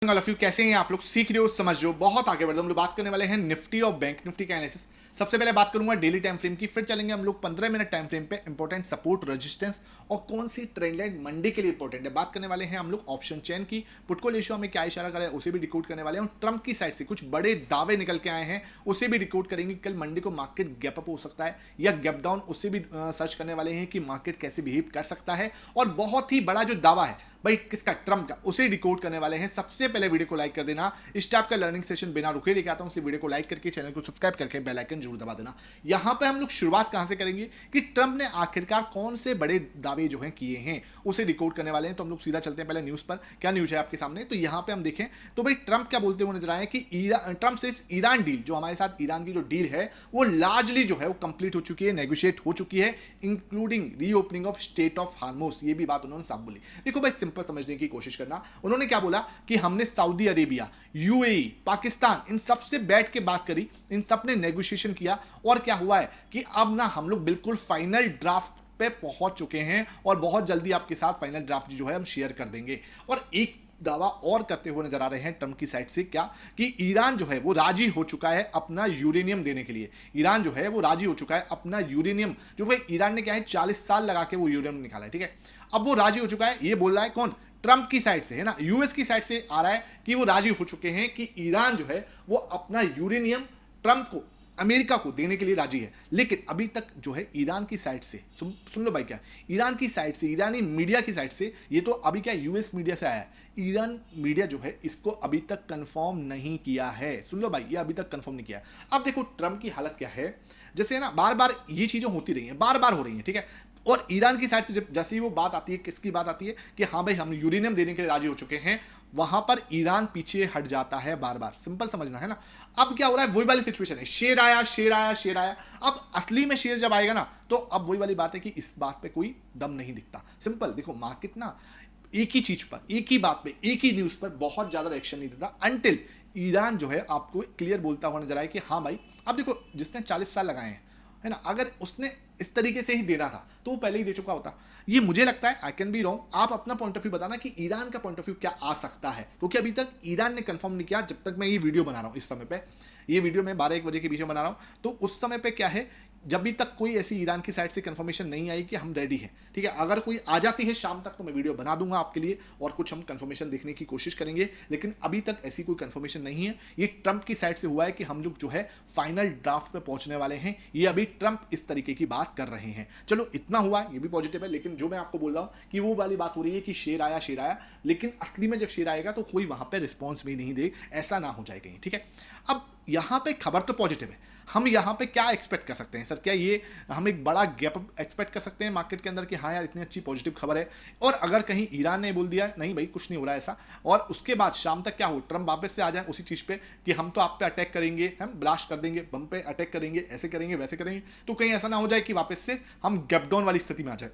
All of you कैसे हैं आप लोग, सीख रहे हो, समझ रहे हो, बहुत आगे बढ़ रहे हो। हम लोग बात करने वाले हैं निफ्टी और बैंक निफ्टी का एनालिसिस। सबसे पहले बात करूंगा डेली टाइम फ्रेम की, फिर चलेंगे हम लोग 15 मिनट टाइम फ्रेम पे इंपॉर्टेंट सपोर्ट, रेजिस्टेंस और कौन सी ट्रेंड लाइन मंडे के लिए इंपॉर्टेंट है। बात करने वाले हैं हम लोग ऑप्शन चेन की, पुट रेशियो हमें क्या इशारा करे उसे भी डिकोड करने वाले हैं। और ट्रंप की साइड से कुछ बड़े दावे निकल के आए हैं उसे भी डिकोड करेंगे। कल मंडे को मार्केट गैप अप हो सकता है या गैप डाउन, उसे भी सर्च करने वाले हैं कि मार्केट कैसे बिहेव कर सकता है। और बहुत ही बड़ा जो दावा है भाई किसका, ट्रम्प का, उसे डिकोड करने वाले हैं। सबसे पहले वीडियो को लाइक कर देना। इस टाइप का लर्निंग सेशन बिना रुके लेके आता हूं, इसलिए वीडियो को लाइक करके चैनल को सब्सक्राइब करके बेल आइकन जरूर दबा देना। यहां पे हम लोग शुरुआत कहां से करेंगे कि ट्रम्प ने आखिरकार कौन से बड़े दावे जो हैं किए हैं उसे डिकोड करने वाले हैं। तो हम लोग सीधा चलते हैं पहले न्यूज पर। क्या न्यूज है आपके सामने, तो यहां पे हम देखें तो भाई ट्रम्प क्या बोलते हुए नजर आए कि ट्रम्प से ईरान डील, जो हमारे साथ ईरान की जो डील है वो लार्जली जो है वो कंप्लीट हो चुकी है, नेगोशिएट हो चुकी है, including reopening of state of हार्मोस। ये भी बात उन्होंने साफ बोली। देखो भाई सिंपल समझने की कोशिश करना। उन्होंने क्या बोला कि हमने सऊदी अरेबिया, यूएई, पाकिस्तान, इन सब से बैठ के बात करी, इन सब ने नेगोशिएशन किया। और क्या हुआ है कि अब ना हम लोग बिल्कुल फाइनल ड्राफ्ट पे पहुंच चुके हैं और बहुत जल्दी आपके साथ फाइनल ड्राफ्ट जो है हम शेयर कर देंगे। और एक दावा और करते हुए नजर आ रहे हैं ट्रम्प की साइड से, क्या कि ईरान जो है वो राजी हो चुका है अपना यूरेनियम देने के लिए। ईरान जो है वो राजी हो चुका है अपना यूरेनियम, जो भाई ईरान ने क्या है 40 साल लगा के वो यूरेनियम निकाला है, ठीक है। अब वो राजी हो चुका है, ये बोल रहा है कौन, ट्रम्प की साइड से है ना, यूएस की साइड से आ रहा है कि वो राजी हो चुके हैं कि ईरान जो है वो अपना यूरेनियम ट्रम्प को, अमेरिका को देने के लिए राजी है। लेकिन अभी तक जो है ईरान की साइड से, सुन लो भाई, क्या ईरान की साइड से, ईरानी मीडिया की साइड से, ये तो अभी क्या यूएस मीडिया से आया है, ईरान मीडिया जो है इसको अभी तक कंफर्म नहीं किया है। सुन लो भाई, ये अभी तक कंफर्म नहीं किया है। अब देखो ट्रम्प की हालत क्या है, जैसे ना बार बार ये चीजें होती रही हैं, बार बार हो रही हैं, ठीक है। और ईरान की साइड से जब जैसे ही वो बात आती है, किसकी बात आती है कि हाँ भाई हम यूरेनियम देने के लिए राजी हो चुके हैं, वहां पर ईरान पीछे हट जाता है बार बार। सिंपल समझना है ना। अब क्या हो रहा है, वही वाली सिचुएशन है, शेर आया शेर आया शेर आया। अब असली में शेर जब आएगा ना, तो अब वही वाली बात है कि इस बात पे कोई दम नहीं दिखता। सिंपल देखो, मार्केट ना एक ही चीज पर, एक ही बात पे, एक ही न्यूज पर बहुत ज्यादा रिएक्शन नहीं देता अनटिल ईरान जो है आपको क्लियर बोलता हुआ नजर आए कि हाँ भाई। अब देखो जिसने 40 साल लगाए हैं, है ना, अगर उसने इस तरीके से ही देना था तो वो पहले ही दे चुका होता। ये मुझे लगता है, आई कैन बी रॉन्ग, आप अपना पॉइंट ऑफ व्यू बताना कि ईरान का पॉइंट ऑफ व्यू क्या आ सकता है, क्योंकि अभी तक ईरान ने कंफर्म नहीं किया। जब तक मैं ये वीडियो बना रहा हूं, इस समय पे ये वीडियो मैं 12-1 बजे के बीच में बना रहा हूं, तो उस समय पे क्या है, जब भी तक कोई ऐसी ईरान की साइड से कंफर्मेशन नहीं आई कि हम रेडी हैं, ठीक है। अगर कोई आ जाती है शाम तक तो मैं वीडियो बना दूंगा आपके लिए और कुछ हम कंफर्मेशन देखने की कोशिश करेंगे, लेकिन अभी तक ऐसी कोई कंफर्मेशन नहीं है। ये ट्रंप की साइड से हुआ है कि हम लोग जो है फाइनल ड्राफ्ट पे पहुंचने वाले हैं। ये अभी ट्रंप इस तरीके की बात कर रहे हैं। चलो इतना हुआ, ये भी पॉजिटिव है। लेकिन जो मैं आपको बोल रहा हूं कि वो वाली बात हो रही है कि शेर आया शेर आया, लेकिन असली में जब शेर आएगा तो कोई वहां पे रिस्पॉन्स भी नहीं दे, ऐसा ना हो जाए कहीं, ठीक है। अब यहां पे खबर तो पॉजिटिव है, हम यहां पे क्या एक्सपेक्ट कर सकते हैं सर, क्या ये हम एक बड़ा गैप एक्सपेक्ट कर सकते हैं मार्केट के अंदर कि हाँ यार इतनी अच्छी पॉजिटिव खबर है, और अगर कहीं ईरान ने बोल दिया नहीं भाई कुछ नहीं हो रहा ऐसा, और उसके बाद शाम तक क्या हो, ट्रम्प वापस से आ जाए उसी चीज पे कि हम तो आप पे अटैक करेंगे, हम ब्लास्ट कर देंगे, बम पे अटैक करेंगे, ऐसे करेंगे वैसे करेंगे, तो कहीं ऐसा ना हो जाए कि वापस से हम गैप डाउन वाली स्थिति में आ जाए।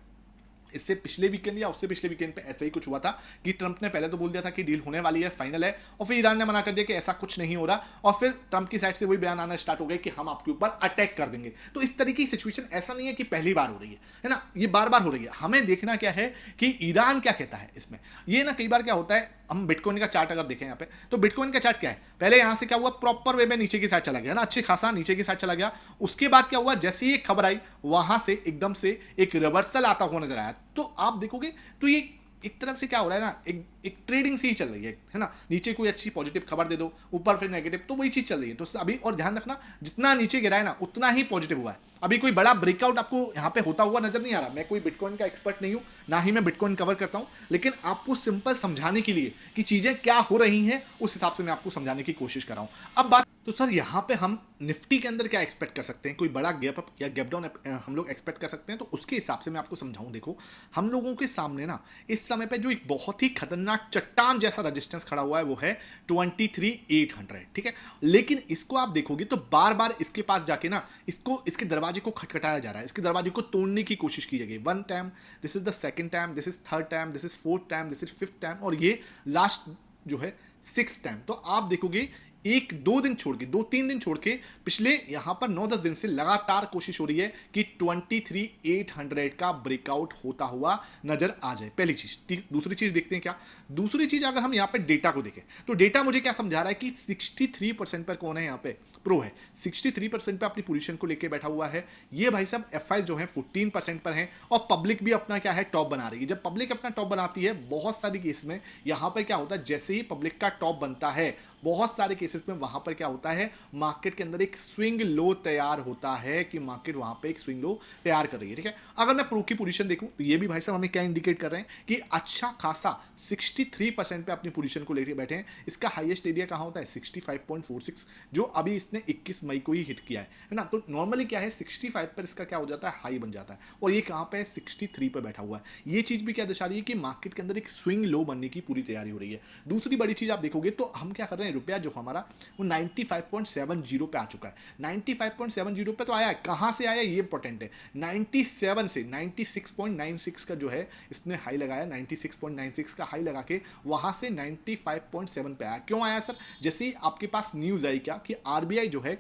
इससे पिछले वीकेंड या उससे पिछले वीकेंड पे ऐसा ही कुछ हुआ था कि ट्रंप ने पहले तो बोल दिया था कि डील होने वाली है, फाइनल है, और फिर ईरान ने मना कर दिया कि ऐसा कुछ नहीं हो रहा, और फिर ट्रंप की साइड से वही बयान आना स्टार्ट हो गए कि हम आपके ऊपर अटैक कर देंगे। तो इस तरीके की सिचुएशन ऐसा नहीं है कि पहली बार हो रही है ना, ये बार बार हो रही है। हमें देखना क्या है कि ईरान क्या कहता है इसमें। ये ना कई बार क्या होता है, हम बिटकॉइन का चार्ट अगर देखें यहाँ पे, तो बिटकॉइन का चार्ट क्या है, पहले यहां से क्या हुआ, प्रॉपर वे में नीचे की साइड चला गया ना, अच्छे खासा नीचे की साइड चला गया। उसके बाद क्या हुआ, जैसे ही खबर आई वहां से एकदम से एक रिवर्सल आता हुआ नजर आया। तो आप देखोगे तो ये एक तरफ से क्या हो रहा है ना, एक ट्रेडिंग से ही चल रही है ना। नीचे कोई अच्छी पॉजिटिव खबर दे दो, ऊपर फिर नेगेटिव, तो वही चीज चल रही है। तो अभी और ध्यान रखना, जितना नीचे गिरा है ना उतना ही पॉजिटिव हुआ है। अभी कोई बड़ा ब्रेकआउट आपको यहाँ पे होता हुआ नजर नहीं आ रहा। मैं कोई बिटकॉइन का एक्सपर्ट नहीं हूं, ना ही मैं बिटकॉइन कवर करता हूं, लेकिन आपको सिंपल समझाने के लिए कि चीजें क्या हो रही हैं उस हिसाब से मैं आपको समझाने की कोशिश कर रहा हूं। अब बात, तो सर यहाँ पे हम निफ्टी के अंदर क्या एक्सपेक्ट कर सकते हैं, कोई बड़ा गैप अप या गैप डाउन हम लोग एक्सपेक्ट कर सकते हैं, तो उसके हिसाब से मैं आपको समझाऊं। देखो हम लोगों के सामने ना इस समय पे जो एक बहुत ही खतरनाक चट्टान जैसा रेजिस्टेंस खड़ा हुआ है वो है 23,800, ठीक है। लेकिन इसको आप देखोगे तो बार बार इसके पास जाके ना इसके दरवाजे को खटखटाया जा रहा है, इसके दरवाजे को तोड़ने की कोशिश की जाएगी। 1 time, this is the second time, this is third time, this is fourth time, this is fifth time, और ये लास्ट जो है 6 टाइम। तो आप देखोगे एक दो दिन छोड़ के, 2-3 दिन छोड़ के पिछले यहां पर 9-10 दिन से लगातार कोशिश हो रही है कि 23,800 का ब्रेकआउट होता हुआ नजर आ जाए। पहली चीज। दूसरी चीज देखते हैं क्या। दूसरी चीज अगर हम यहां पे डेटा को देखें तो डेटा मुझे क्या समझा रहा है कि 63% पर कौन है यहां पे, प्रो है। 63% पे अपनी पोजीशन को लेके बैठा हुआ है। ये भाई साहब एफआई जो है 14% पर है और पब्लिक भी अपना क्या है टॉप बना रही है। जब पब्लिक अपना टॉप बनाती है बहुत सारी केस में यहां पर क्या होता है, जैसे ही पब्लिक का टॉप बनता है बहुत सारे केसेस में वहां पर क्या होता है, मार्केट के अंदर एक स्विंग लो तैयार होता है कि मार्केट वहां पे एक स्विंग लो तैयार कर रही है। ठीक है, अगर मैं प्रो की पोजीशन देखूं तो ये भी भाई साहब हमें क्या इंडिकेट कर रहे हैं कि अच्छा खासा 63% पे अपनी पोजीशन को लेकर बैठे हैं। इसका हाईएस्ट एरिया कहां होता है 65.46, जो अभी इसने 21 मई को ही हिट किया है ना। तो नॉर्मली क्या है 65 पर इसका क्या हो जाता है, हाई बन जाता है, और ये कहां पे है 63 पर बैठा हुआ है। ये चीज भी क्या दर्शा रही है कि मार्केट के अंदर एक स्विंग लो बनने की पूरी तैयारी हो रही है। दूसरी बड़ी चीज आप देखोगे तो हम क्या कर रहे हैं, रुपया जो हमारा वो 95.70 पे आ चुका है। 95.70 पे तो आया है, कहां से आया ये इंपॉर्टेंट है। 97 से 96.96 का जो है इसने हाई लगाया, 96.96 का हाई लगा के वहां से 95.7 पे आया। क्यों आया सर, जैसे ही आपके पास न्यूज आई क्या कि आरबीआई जो है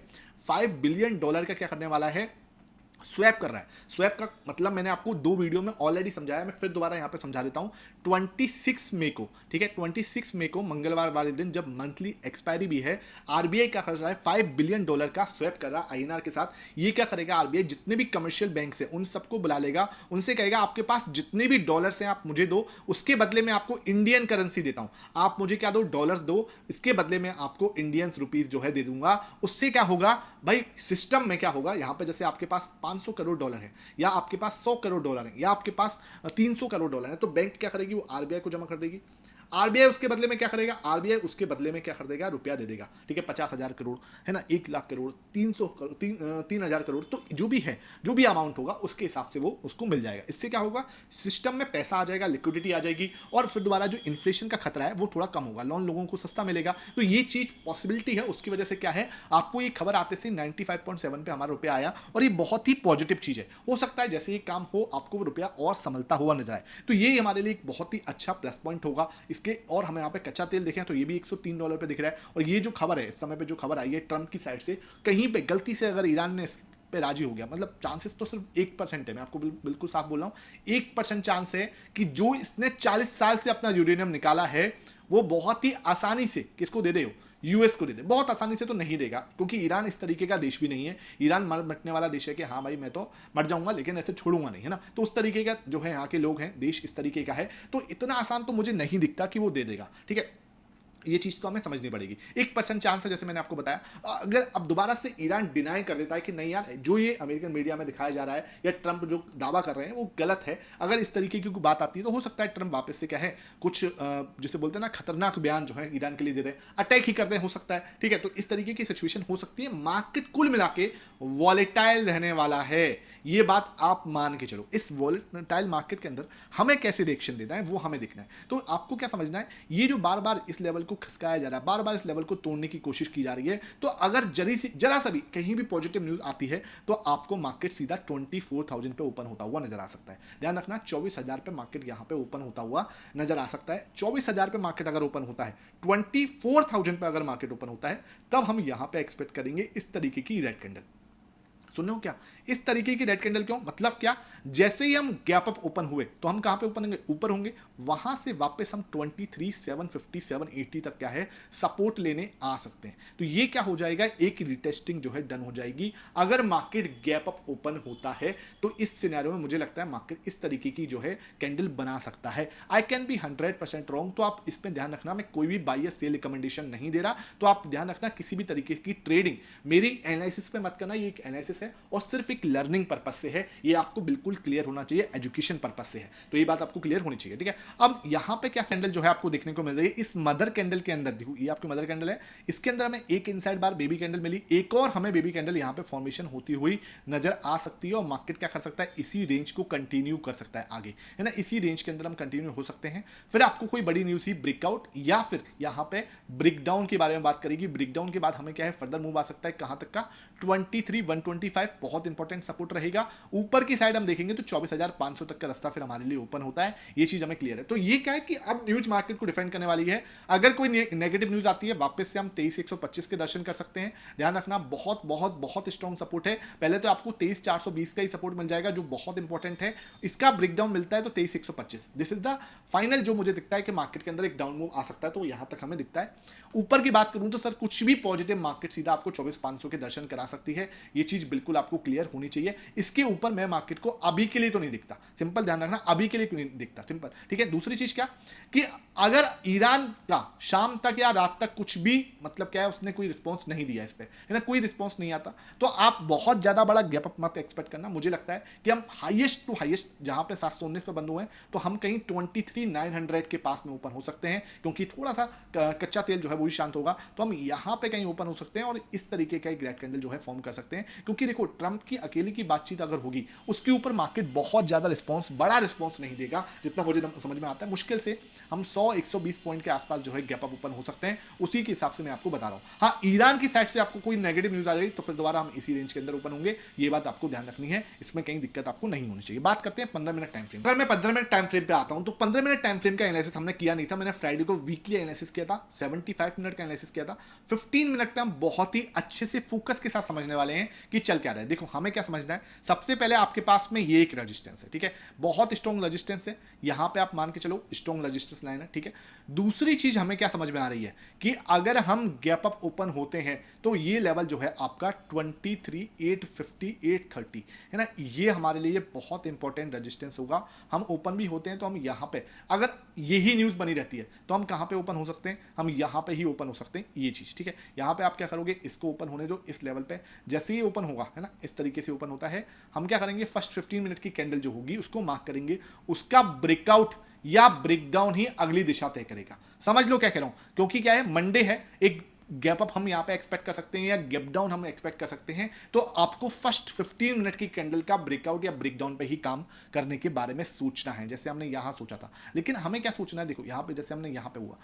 $5 बिलियन का क्या करने वाला है, स्वैप कर रहा है। स्वैप का मतलब मैंने आपको 2 वीडियो में ऑलरेडी समझाया, मैं फिर दोबारा यहां पे समझा देता हूं। 26 मई को, ठीक है, 26 मई को मंगलवार वाले दिन जब मंथली एक्सपायरी भी है, आरबीआई क्या कर रहा है, $5 बिलियन का स्वैप कर रहा है आईएनआर के साथ। ये क्या करेगा आरबीआई, जितने भी कमर्शियल बैंक है उन सबको बुला लेगा, उनसे कहेगा आपके पास जितने भी डॉलर्स हैं आप मुझे दो, उसके बदले में आपको इंडियन करेंसी देता हूं। आप मुझे क्या दो, डॉलर्स दो, इसके बदले में आपको इंडियन रुपीज जो है दे दूंगा। उससे क्या होगा भाई, सिस्टम में क्या होगा, यहां पे जैसे आपके पास $500 करोड़ है, या आपके पास $100 करोड़ है, या आपके पास $300 करोड़ है, तो बैंक क्या करेगी, वो आरबीआई को जमा कर देगी। आरबीआई उसके बदले में क्या करेगा, आरबीआई उसके बदले में क्या कर देगा, रुपया दे देगा। ठीक है, 50,000 करोड़ है ना, 1 लाख करोड़, 300 करोड़, 3,000 करोड़, तो जो भी है, जो भी अमाउंट होगा उसके हिसाब से वो उसको मिल जाएगा। इससे क्या होगा, सिस्टम में पैसा आ जाएगा, लिक्विडिटी आ जाएगी, और फिर दोबारा जो इन्फ्लेशन का खतरा है वो थोड़ा कम होगा, लोन लोगों को सस्ता मिलेगा। तो ये चीज पॉसिबिलिटी है, उसकी वजह से क्या है, आपको ये खबर आते से 95.7 पे हमारा रुपया आया, और ये बहुत ही पॉजिटिव चीज है। हो सकता है जैसे ये काम हो आपको रुपया और संभलता हुआ नजर आए, तो ये हमारे लिए एक बहुत ही अच्छा प्लस पॉइंट होगा इसके। और हमें यहाँ पे कच्चा तेल देखें तो ये भी $103 पे दिख रहा है, और ये जो खबर है इस समय पे जो खबर आई है ट्रंप की साइड से, कहीं पे गलती से अगर ईरान ने इस पे राजी हो गया, मतलब चांसेस तो सिर्फ 1% है, मैं आपको बिल्कुल साफ बोल रहा हूँ, 1% चांस है कि जो इसने 40 साल से अपना यूरेनियम निकाला है वो बहुत ही आसानी से किसको दे दे हो, यूएस को दे दे। बहुत आसानी से तो नहीं देगा, क्योंकि ईरान इस तरीके का देश भी नहीं है। ईरान मर मिटने वाला देश है कि हाँ भाई मैं तो मर जाऊंगा लेकिन ऐसे छोड़ूंगा नहीं, है ना। तो उस तरीके का जो है यहाँ के लोग हैं, देश इस तरीके का है, तो इतना आसान तो मुझे नहीं दिखता कि वो दे देगा। ठीक है, ये चीज तो हमें समझनी पड़ेगी। 1% चांस है, जैसे मैंने आपको बताया। अगर अब दोबारा से ईरान डिनाई कर देता है कि नहीं यार, जो ये अमेरिकन मीडिया में दिखाया जा रहा है या ट्रंप जो दावा कर रहे हैं वो गलत है, अगर इस तरीके की कोई बात आती है तो हो सकता है ट्रंप वापस से क्या है कुछ जिसे बोलते हैं ना खतरनाक बयान जो है ईरान के लिए दे रहे हैं, अटैक ही कर दें, हो सकता है। ठीक है, तो इस तरीके की सिचुएशन हो सकती है। मार्केट कुल मिला के वॉलेटाइल रहने वाला है, ये बात आप मान के चलो। इस वॉलेटाइल मार्केट के अंदर हमें कैसे रिएक्शन देना है वो हमें देखना है। तो आपको क्या समझना है, ये जो बार बार इस लेवल को खिसकाया जा रहा है, बार बार इस लेवल को तोड़ने की कोशिश की जा रही है, तो अगर जरा सा भी कहीं भी पॉजिटिव न्यूज आती है तो आपको मार्केट सीधा 24,000 पे ओपन होता हुआ नजर आ सकता है। ध्यान रखना, 24,000 पे मार्केट यहां पे ओपन होता हुआ नजर आ सकता है। 24,000 पे मार्केट अगर ओपन होता है, 24,000 पे अगर मार्केट ओपन होता है, तब हम यहां पे एक्सपेक्ट करेंगे इस तरीके की रेड कैंडल। सुन रहे हो क्या, इस तरीके की रेड कैंडल। क्यों, मतलब क्या, जैसे ही हम गैप अप ओपन हुए तो हम कहां पे ओपन होंगे, ऊपर होंगे, वहां से वापस हम 23,750 780 तक क्या है सपोर्ट लेने आ सकते हैं। तो ये क्या हो जाएगा, एक रिटेस्टिंग जो है डन हो जाएगी। अगर मार्केट गैप अप ओपन होता है तो इस सिनेरियो में मुझे लगता है मार्केट इस तरीके की जो है कैंडल बना सकता है। आई कैन बी 100% रॉन्ग, तो आप इस पर ध्यान रखना। मैं कोई भी बायस सेल रिकमेंडेशन नहीं दे रहा, तो आप ध्यान रखना किसी भी तरीके की ट्रेडिंग मेरी एनालिसिस पे मत करना। ये एक एनालिसिस है और सिर्फ एक लर्निंग पर्पस से है, ये आपको बिल्कुल क्लियर होना चाहिए, एजुकेशन पर्पस से है, तो ये बात आपको क्लियर होनी चाहिए। ठीक है, अब यहां पे क्या कैंडल जो है आपको देखने को मिल रही है, इस मदर कैंडल के अंदर देखो, ये आपकी मदर कैंडल है, इसके अंदर हमें एक इनसाइड बार बेबी कैंडल मिली, एक और हमें बेबी कैंडल यहां पे फॉर्मेशन होती हुई नजर आ सकती है, और मार्केट क्या कर सकता है, इसी रेंज को कंटिन्यू कर सकता है आगे, है ना, इसी रेंज के अंदर हम कंटिन्यू हो सकते हैं। फिर आपको कोई बड़ी न्यूज ही ब्रेकआउट या फिर यहां पे ब्रेकडाउन के बारे में बात करेगी। ब्रेकडाउन के बाद हमें क्या है फर्दर मूव आ सकता है, कहां तक का, 23,125 बहुत इंपॉर्टेंट इंपॉर्टेंट सपोर्ट रहेगा। ऊपर की साइड हम देखेंगे तो 24,500 तक का रास्ता फिर हमारे लिए ओपन होता है, ये चीज हमें क्लियर है। तो ये क्या है कि अब न्यूज मार्केट को डिफेंड करने वाली है। अगर कोई नेगेटिव न्यूज आती है वापस से हम 23,125 के दर्शन कर सकते हैं। ध्यान रखना बहुत बहुत बहुत स्ट्रॉन्ग सपोर्ट है। पहले तो आपको 23,420 का ही सपोर्ट मिल जाएगा जो बहुत इंपॉर्टेंट है, इसका ब्रेकडाउन मिलता है तो 23,125। दिस इज द फाइनल जो मुझे दिखता है कि मार्केट के अंदर एक डाउन मूव आ सकता है, तो यहां तक हमें दिखता है। ऊपर की बात करूं तो सर कुछ भी पॉजिटिव मार्केट सीधा आपको 24,500 के दर्शन करा सकती है, ये चीज बिल्कुल आपको क्लियर होनी चाहिए। इसके ऊपर मैं मार्केट को अभी के लिए तो नहीं दिखता, सिंपल ध्यान रखना, अभी के लिए क्यों नहीं दिखता, सिंपल ठीक है। दूसरी चीज क्या कि अगर ईरान का शाम तक या रात तक कुछ भी मतलब क्या है उसने कोई रिस्पॉन्स नहीं दिया इस पे, है ना, कोई रिस्पॉन्स नहीं आता, तो आप बहुत ज्यादा बड़ा गैप अप मत एक्सपेक्ट करना। मुझे लगता है कि हम हाईएस्ट टू हाईएस्ट जहां पे 719 पे बंद हुए हैं तो हम कहीं 23,900 के पास में ओपन हो सकते हैं, क्योंकि थोड़ा सा कच्चा तेल जो है वो भी शांत होगा, तो हम यहां पे कहीं ओपन हो सकते हैं और इस तरीके का एक ग्रेड कैंडल जो है फॉर्म कर सकते हैं। क्योंकि देखो ट्रंप की अकेले की बातचीत अगर होगी उसके ऊपर मार्केट बहुत ज्यादा रिस्पॉन्स, बड़ा रिस्पॉन्स नहीं देगा जितना मुझे समझ में आता है। मुश्किल से हम 100-120 पॉइंट के आसपास जो है गैप अप ओपन हो सकते हैं, उसी के हिसाब से मैं आपको बता रहा हूं। हाँ, ईरान की साइड से आपको कोई नेगेटिव न्यूज आ जाएगी तो फिर दोबारा हम इसी रेंज के अंदर ओपन होंगे, ये बात आपको ध्यान रखनी है, इसमें कहीं दिक्कत आपको नहीं होनी चाहिए। बात करते हैं 15 मिनट टाइम फ्रेम। अगर मैं 15 मिनट टाइम फ्रेम पे आता हूं तो 15 मिनट टाइम फ्रेम का एनालिसिस हमने किया नहीं था, मैंने फ्राइडे को वीकली एनालिसिस किया था, 75 मिनट का एनालिसिस किया था। 15 मिनट पे हम बहुत ही अच्छे से फोकस के साथ समझने वाले हैं कि चल क्या रहा है। देखो हमें क्या समझना है, सबसे पहले आपके पास में ये एक रेजिस्टेंस है, ठीक है, बहुत स्ट्रॉन्ग रेजिस्टेंस है, यहां पे आप मान के चलो स्ट्रॉन्ग रेजिस्टेंस लाइन है, ठीक है। दूसरी चीज हमें क्या समझ में आ रही है कि अगर हम गैप अप ओपन होते हैं तो ये लेवल जो है आपका 23,850 830 है ना, ये हमारे लिए बहुत इंपॉर्टेंट रेजिस्टेंस होगा। हम ओपन भी होते हैं तो हम यहां पे अगर यही न्यूज बनी रहती है तो हम कहां पे ओपन हो सकते हैं, हम यहां पे ही ओपन हो सकते हैं, ये चीज ठीक है। यहां पे आप क्या करोगे, इसको ओपन होने दो इस लेवल पे, जैसे ही ओपन होगा है ना, इस तरीके से ओपन होता है, हम क्या करेंगे फर्स्ट 15 मिनट की कैंडल जो होगी उसको मार्क करेंगे, उसका ब्रेकआउट या ब्रेकडाउन ही अगली दिशा तय करेगा। समझ लो क्या कह रहा हूं, क्योंकि क्या है मंडे है, एक गैप अप हम यहां पे एक्सपेक्ट कर सकते हैं या गैप डाउन हम एक्सपेक्ट कर सकते हैं, तो आपको फर्स्ट 15 मिनट की कैंडल का ब्रेकआउट या ब्रेकडाउन पे ही काम करने के बारे में सोचना है, जैसे हमने यहां सोचा था। लेकिन हमें क्या सोचना है, देखो यहां पे जैसे हमने यहां पे हुआ,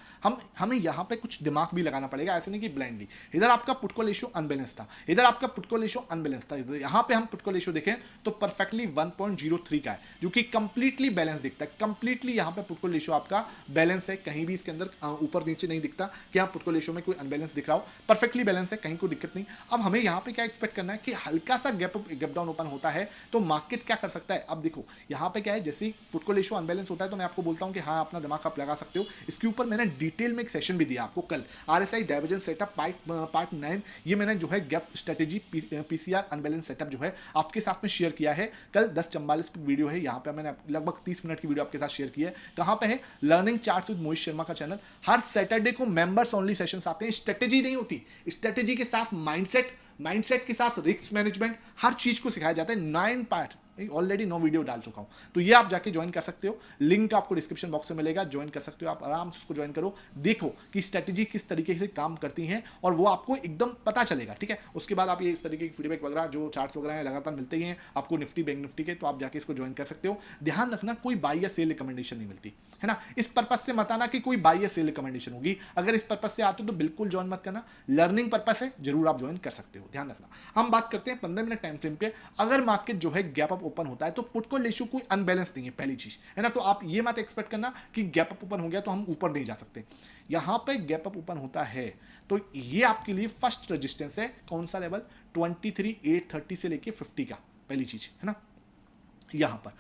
हमें यहां पे कुछ दिमाग भी लगाना पड़ेगा, ऐसे नहीं कि ब्लाइंडली। इधर आपका पुट कॉल रेशियो अनबैलेंस था, इधर आपका पुट कॉल रेशियो अनबैलेंस था, यहां पे हम पुट कॉल रेशियो देखें तो परफेक्टली 1.03 का है, जो कि कंप्लीटली बैलेंस दिखता है, कंप्लीटली यहां पे पुट कॉल रेशियो आपका बैलेंस है, कहीं भी इसके अंदर ऊपर नीचे नहीं दिखता कि आप पुट कॉल रेशियो में कोई अनबैलेंस दिख रहा हो, परफेक्ट बैलेंस है, कहीं कोई दिक्कत नहीं। अब हमें यहां पे क्या एक्सपेक्ट करना है कि हल्का सा गैप डाउन ओपन होता है तो मार्केट क्या कर सकता है। अब देखो यहां पे क्या है, जैसे पुट कॉल रेशियो अनबैलेंस होता है तो मैं आपको बोलता हूं कि हाँ अपना दिमाग आप लगा सकते हो। इसके ऊपर मैंने डिटेल में एक सेशन भी दिया आपको कल, आरएसआई डाइवर्जेंस सेटअप पार्ट 9, ये मैंने जो है gap strategy PCR unbalance setup जो है आपके साथ में शेयर किया है कल, 10:44 की वीडियो है, यहां पे मैंने लगभग 30 मिनट की वीडियो आपके साथ शेयर की है। कहां पे है, learning charts with Mohit Sharma का चैनल, हर सैटरडे को मेंबर्स ओनली सेशंस आते हैं, स्ट्रेटेजी नहीं होती, स्ट्रेटेजी के साथ माइंडसेट के साथ रिस्क मैनेजमेंट, हर चीज को सिखाया जाता है। 9 पार्ट ऑलरेडी 9 वीडियो डाल चुका हूं, तो ये आप जाके ज्वाइन कर सकते हो, लिंक आपको डिस्क्रिप्शन बॉक्स में मिलेगा, ज्वाइन कर सकते हो आप, आराम से उसको ज्वाइन करो, देखो कि स्ट्रेटेजी किस तरीके से काम करती है और वो आपको एकदम पता चलेगा, ठीक है। उसके बाद आप ये इस तरीके की फीडबैक वगैरह जो चार्ट्स वगैरह हैं लगातार मिलते ही हैं आपको निफ्टी बैंक निफ्टी के, तो आप जाके इसको ज्वाइन कर सकते हो। ध्यान रखना कोई बाय या सेल रिकमेंडेशन नहीं मिलती है ना, इस पर्पज से मत आना कि कोई बाय या सेल रिकमेंडेशन होगी, अगर इस पर्पज से आते हो तो बिल्कुल ज्वाइन मत करना, लर्निंग पर्पज है जरूर आप ज्वाइन कर सकते हो, ध्यान रखना। हम बात करते हैं 15 मिनट टाइम फ्रेम पे, अगर मार्केट जो है गैप अप ओपन होता है तो पुट कॉल रेशियो कोई अनबैलेंस नहीं है, पहली चीज है ना, तो आप ये मत एक्सपेक्ट करना कि गैप अप ओपन हो गया तो हम ऊपर नहीं जा सकते। यहां पे गैप अप ओपन होता है तो ये आपके लिए फर्स्ट रेजिस्टेंस है, कौन सा लेवल, 23,830 से लेके 50 का, पहली चीज है ना यहां पर।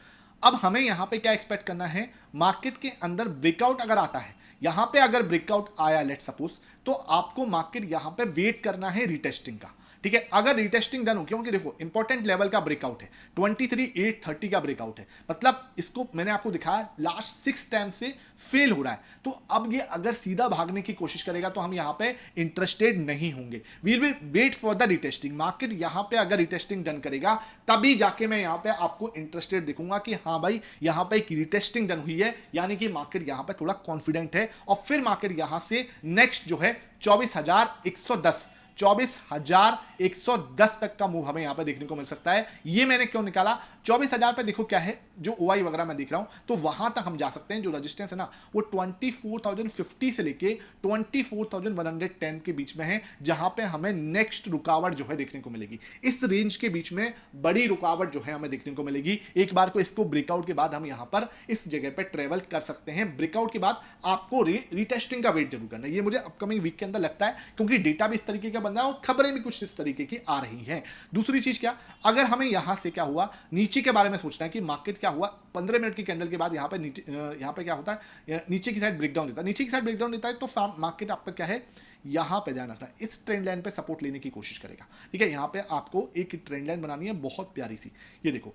अब हमें यहां पे क्या एक्सपेक्ट करना है, मार्केट के अंदर ब्रेकआउट अगर आता है, यहां पे अगर ब्रेकआउट आया लेट सपोज, तो आपको मार्केट यहां पे वेट करना है रिटेस्टिंग का, ठीक है। अगर रिटेस्टिंग डन हो, क्योंकि देखो इंपॉर्टेंट लेवल का ब्रेकआउट है, 23,830 का ब्रेकआउट है, मतलब इसको मैंने आपको दिखाया लास्ट 6 टाइम से फेल हो रहा है, तो अब ये अगर सीधा भागने की कोशिश करेगा तो हम यहां पे इंटरेस्टेड नहीं होंगे, we will wait for the retesting. Market यहां पे अगर रिटेस्टिंग डन करेगा तभी जाके मैं यहां पे आपको इंटरेस्टेड दिखूंगा कि हाँ भाई यहां पे एक रिटेस्टिंग डन हुई है, यानी कि मार्केट यहां पे थोड़ा कॉन्फिडेंट है, और फिर मार्केट यहां से नेक्स्ट जो है 24,110 24,110 तक का मूव हमें यहां पे देखने को मिल सकता है। ये मैंने क्यों निकाला, 24,000 पे देखो क्या है, जो ओआई वगैरह मैं देख रहा हूं, तो वहां तक हम जा सकते हैं। जो रजिस्टेंस है ना वो 24,050 से लेके 24,110 के बीच में है, जहां पे हमें नेक्स्ट रुकावट जो है देखने को मिलेगी। इस रेंज के बीच में बड़ी रुकावट जो है हमें देखने को मिलेगी। एक बार को इसको ब्रेकआउट के बाद हम यहां पर इस जगह पे ट्रेवल कर सकते हैं। ब्रेकआउट के बाद आपको रीटेस्टिंग का वेट जरूर करना है, ये मुझे अपकमिंग वीक के अंदर लगता है, क्योंकि डेटा भी इस तरीके का बन रहा है और खबरें भी कुछ इस तरीके की आ रही हैं। दूसरी चीज क्या, अगर हमें यहां से क्या हुआ, नीचे के बारे में सोचना है कि मार्केट क्या हुआ 15 मिनट की कैंडल के बाद यहां पे नीचे, यहां पे क्या होता है, नीचे की साइड ब्रेकडाउन देता है, नीचे की साइड ब्रेकडाउन देता है, तो मार्केट आपका क्या है, यहां पे ध्यान रखना, इस ट्रेंड लाइन पे सपोर्ट लेने की कोशिश करेगा। ठीक है, यहां पे आपको एक ट्रेंड लाइन बनानी है बहुत प्यारी सी, ये देखो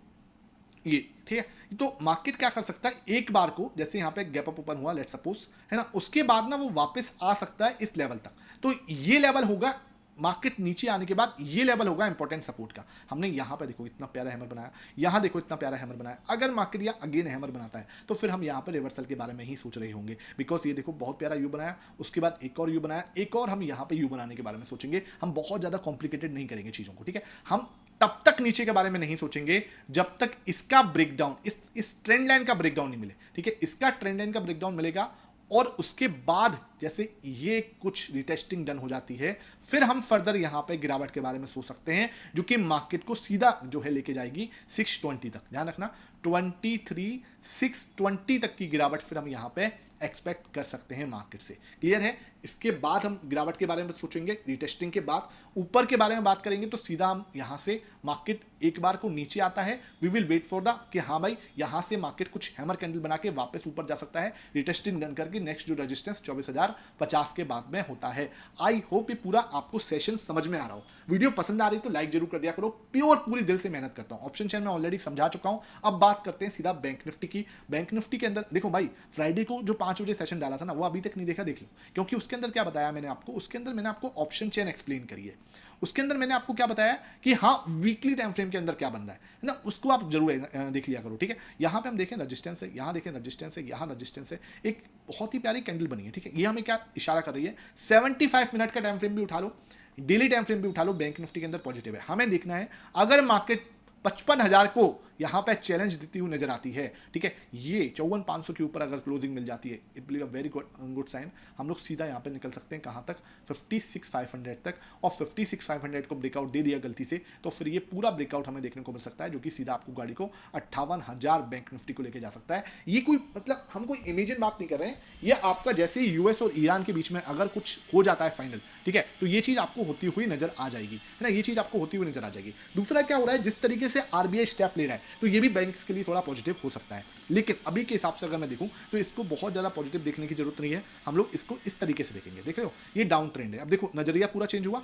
ये, ठीक है। तो मार्केट क्या कर सकता है, एक बार को जैसे यहां पे गैप अप ओपन हुआ लेट्स सपोज, है ना, उसके बाद ना वो वापस आ सकता है इस लेवल तक। तो ये लेवल होगा मार्केट नीचे आने के बाद, ये लेवल होगा इंपॉर्टेंट सपोर्ट का। हमने यहां पे देखो इतना प्यारा हैमर बनाया, यहां देखो इतना प्यारा हैमर बनाया। अगर मार्केट या अगेन हैमर बनाता है तो फिर हम यहां पे रिवर्सल के बारे में ही सोच रहे होंगे, बिकॉज ये देखो बहुत प्यारा यू बनाया, उसके बाद एक और यू बनाया, एक और हम यहां पे यू बनाने के बारे में सोचेंगे। हम बहुत ज्यादा कॉम्प्लिकेटेड नहीं करेंगे चीजों को, ठीक है। हम तब तक नीचे के बारे में नहीं सोचेंगे जब तक इसका ब्रेकडाउन, इस ट्रेंड लाइन का ब्रेकडाउन नहीं मिले, ठीक है। इसका ट्रेंड लाइन का ब्रेकडाउन मिलेगा और उसके बाद जैसे ये कुछ रिटेस्टिंग डन हो जाती है, फिर हम फर्दर यहां पे गिरावट के बारे में सोच सकते हैं, जो कि मार्केट को सीधा जो है लेके जाएगी 620 तक। ध्यान रखना 23,620 तक की गिरावट फिर हम यहां पे एक्सपेक्ट कर सकते हैं मार्केट से। क्लियर है, इसके बाद हम गिरावट के बारे में सोचेंगे, रिटेस्टिंग के बाद ऊपर के बारे में बात करेंगे, तो सीधा हम यहां से मार्केट एक बार को नीचे आता है, we will wait for the कि हाँ भाई यहां से मार्केट कुछ हैमर कैंडल बना के वापस ऊपर जा सकता है, रिटेस्टिंग डन करके नेक्स्ट जो रेजिस्टेंस 24,050 के बाद में होता है। आई होप ये पूरा आपको सेशन समझ में आ रहा हो। वीडियो पसंद आ रही तो लाइक जरूर कर दिया करो, प्योर पूरी दिल से मेहनत करता हूं। ऑप्शन चेन में ऑलरेडी समझा चुका हूं, अब बात करते हैं सीधा बैंक निफ्टी की। बैंक निफ्टी के अंदर देखो भाई, फ्राइडे को जो 5 बजे सेशन डाला था ना, वो अभी तक नहीं देखा, देख लो, क्योंकि उसके अंदर क्या बताया मैंने आपको, उसके अंदर मैंने आपको ऑप्शन चेन एक्सप्लेन करी है। उसके अंदर मैंने आपको क्या बताया कि हाँ वीकली टाइम फ्रेम के अंदर क्या बन रहा है ना, उसको आप जरूर देख लिया करो, ठीक है। यहां पे हम देखें रजिस्टेंस है, यहां देखें रजिस्टेंस है, यहां रजिस्टेंस है, एक बहुत ही प्यारी कैंडल बनी है, ठीक है। ये हमें क्या इशारा कर रही है, 75 मिनट का टाइम फ्रेम भी उठा लो, डेली टाइम फ्रेम भी उठा लो, बैंक निफ्टी के अंदर पॉजिटिव है। हमें देखना है अगर मार्केट 55,000 को यहां पे चैलेंज देती हुई नजर आती है, ठीक है, ये 54,500 के ऊपर अगर क्लोजिंग मिल जाती है, it will be a very good sign. हम लोग सीधा यहां पे निकल सकते हैं कहां तक, 56,500 तक, और 56,500 को ब्रेकआउट दे दिया गलती से, तो फिर ये पूरा ब्रेकआउट हमें देखने को मिल सकता है, जो कि सीधा आपको गाड़ी को 58,000 बैंक निफ्टी को लेकर जा सकता है। ये कोई मतलब हम कोई इमेजिन बात नहीं कर रहे हैं, ये आपका जैसे यूएस और ईरान के बीच में अगर कुछ हो जाता है फाइनल, ठीक है, तो ये चीज आपको होती हुई नजर आ जाएगी, है ना, ये चीज आपको होती हुई नजर आ जाएगी। दूसरा क्या हो रहा है, जिस तरीके से आरबीआई स्टेप ले रहा है, तो ये भी बैंक्स के लिए थोड़ा पॉजिटिव हो सकता है, लेकिन अभी के हिसाब से अगर मैं देखूं तो इसको बहुत ज्यादा पॉजिटिव देखने की जरूरत नहीं है। हम लोग इसको इस तरीके से देखेंगे, देख रहे हो ये डाउन ट्रेंड है। अब देखो नजरिया पूरा चेंज हुआ,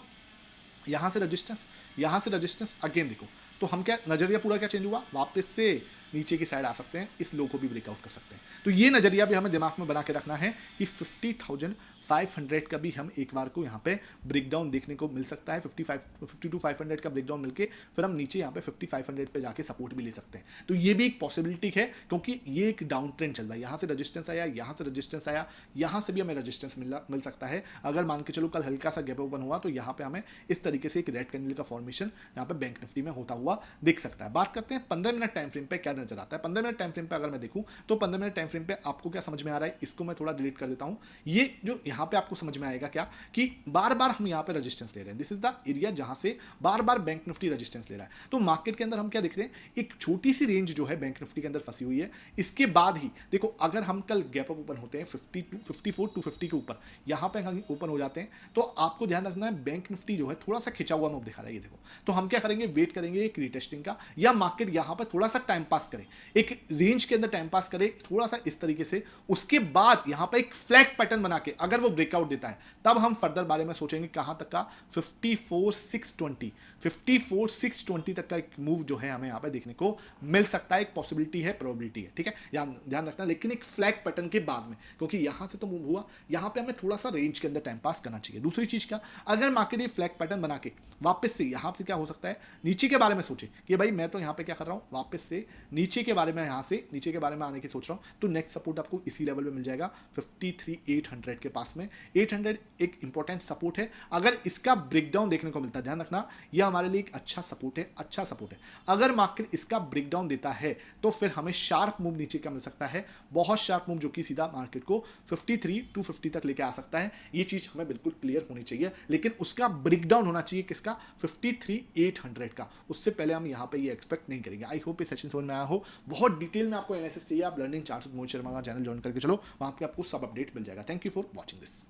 यहां से रजिस्टेंस अगेन देखो, तो हम क्या नजरिया पूरा क्या चेंज हुआ, वापस से नीचे की साइड आ सकते हैं, इस लो को भी ब्रेकआउट कर सकते हैं। तो ये नजरिया भी हमें दिमाग में बना के रखना है कि 50,500 का भी हम एक बार को यहाँ पे ब्रेकडाउन देखने को मिल सकता है। 52,500 का ब्रेकडाउन मिलके फिर हम नीचे यहाँ पे 5500 पे जाके सपोर्ट भी ले सकते हैं। तो ये भी एक पॉसिबिलिटी है, क्योंकि ये एक डाउन ट्रेंड चल रहा है, यहाँ से रजिस्टेंस आया, यहाँ से रजिस्टेंस आया, यहाँ से भी हमें रजिस्टेंस मिल सकता है। अगर मान के चलो कल हल्का सा गैप ओपन हुआ तो यहाँ पे हमें इस तरीके से एक रेड कैंडल का फॉर्मेशन यहाँ पे बैंक निफ्टी में होता हुआ दिख सकता है। बात करते हैं 15 मिनट टाइम फ्रेम पे क्या नजर आता है। 15 मिनट टाइम फ्रेम पे अगर मैं देखूं तो 15 मिनट टाइम फ्रेम पे आपको क्या समझ में आ रहा है, इसको मैं थोड़ा डिलीट कर देता हूं। ये जो यहां पे आपको समझ में आएगा क्या कि बार बार हम यहां पे रेजिस्टेंस ले रहे हैं, दिस इज द एरिया जहां से बार बार बैंक निफ्टी रेजिस्टेंस ले रहा है। तो मार्केट के अंदर हम क्या देख रहे हैं, एक छोटी सी रेंज जो है बैंक निफ्टी के अंदर फंसी हुई है। इसके बाद ही देखो अगर हम कल गैप अप ओपन होते हैं 54,250 के ऊपर, यहां पे हम ओपन हो जाते हैं, तो आपको ध्यान रखना है बैंक निफ्टी जो है थोड़ा सा खिंचा हुआ मूव दिखा रहा है, ये देखो। तो हम क्या करेंगे, वेट करेंगे एक रीटेस्टिंग का, या मार्केट यहां पर थोड़ा सा टाइम पास करे, एक रेंज के अंदर टाइम पास करे थोड़ा सा इस तरीके से, उसके बाद यहां पर एक फ्लैग पैटर्न बना के अगर वो ब्रेकआउट देता है, तब हम फर्दर बारे में सोचेंगे कहां तक का, 54,620 तक का एक मूव जो है हमें यहां पे देखने को मिल सकता है। एक पॉसिबिलिटी है, प्रोबेबिलिटी है, ठीक है, ध्यान रखना, लेकिन एक फ्लैग पैटर्न के बाद में, क्योंकि यहां से तो मूव हुआ, यहां पे हमें थोड़ा सा रेंज के अंदर टाइम पास करना चाहिए। दूसरी चीज क्या, अगर मार्केट ये फ्लैग पैटर्न बना के वापस से यहां से क्या हो सकता है, नीचे के बारे में सोचे कि भाई मैं तो यहां पे क्या कर रहा हूं, वापस से नीचे के बारे में, यहाँ से नीचे के बारे में आने की सोच रहा हूँ, तो नेक्स्ट सपोर्ट आपको इसी लेवल पे मिल जाएगा 53,800 के पास में। 800 एक इंपॉर्टेंट सपोर्ट है। अगर इसका ब्रेकडाउन देखने को मिलता है, ध्यान रखना, यह हमारे लिए एक अच्छा सपोर्ट है, अच्छा सपोर्ट है। अगर मार्केट इसका ब्रेकडाउन देता है तो फिर हमें शार्प मूव नीचे का मिल सकता है, बहुत शार्प मूव, जो कि सीधा मार्केट को 53,250 तक लेके आ सकता है। ये चीज हमें बिल्कुल क्लियर होनी चाहिए, लेकिन उसका ब्रेकडाउन होना चाहिए किसका, 53,800 का। उससे पहले हम यहाँ पे ये एक्सपेक्ट नहीं करेंगे। आई होप ये सेशन समझ में आया हो। बहुत डिटेल में आपको एनालिसिस चाहिए, आप लर्निंग चार्ट्स मोहित शर्मा का चैनल ज्वाइन करके चलो, वहां पे आपको सब अपडेट मिल जाएगा। Thank you for watching this.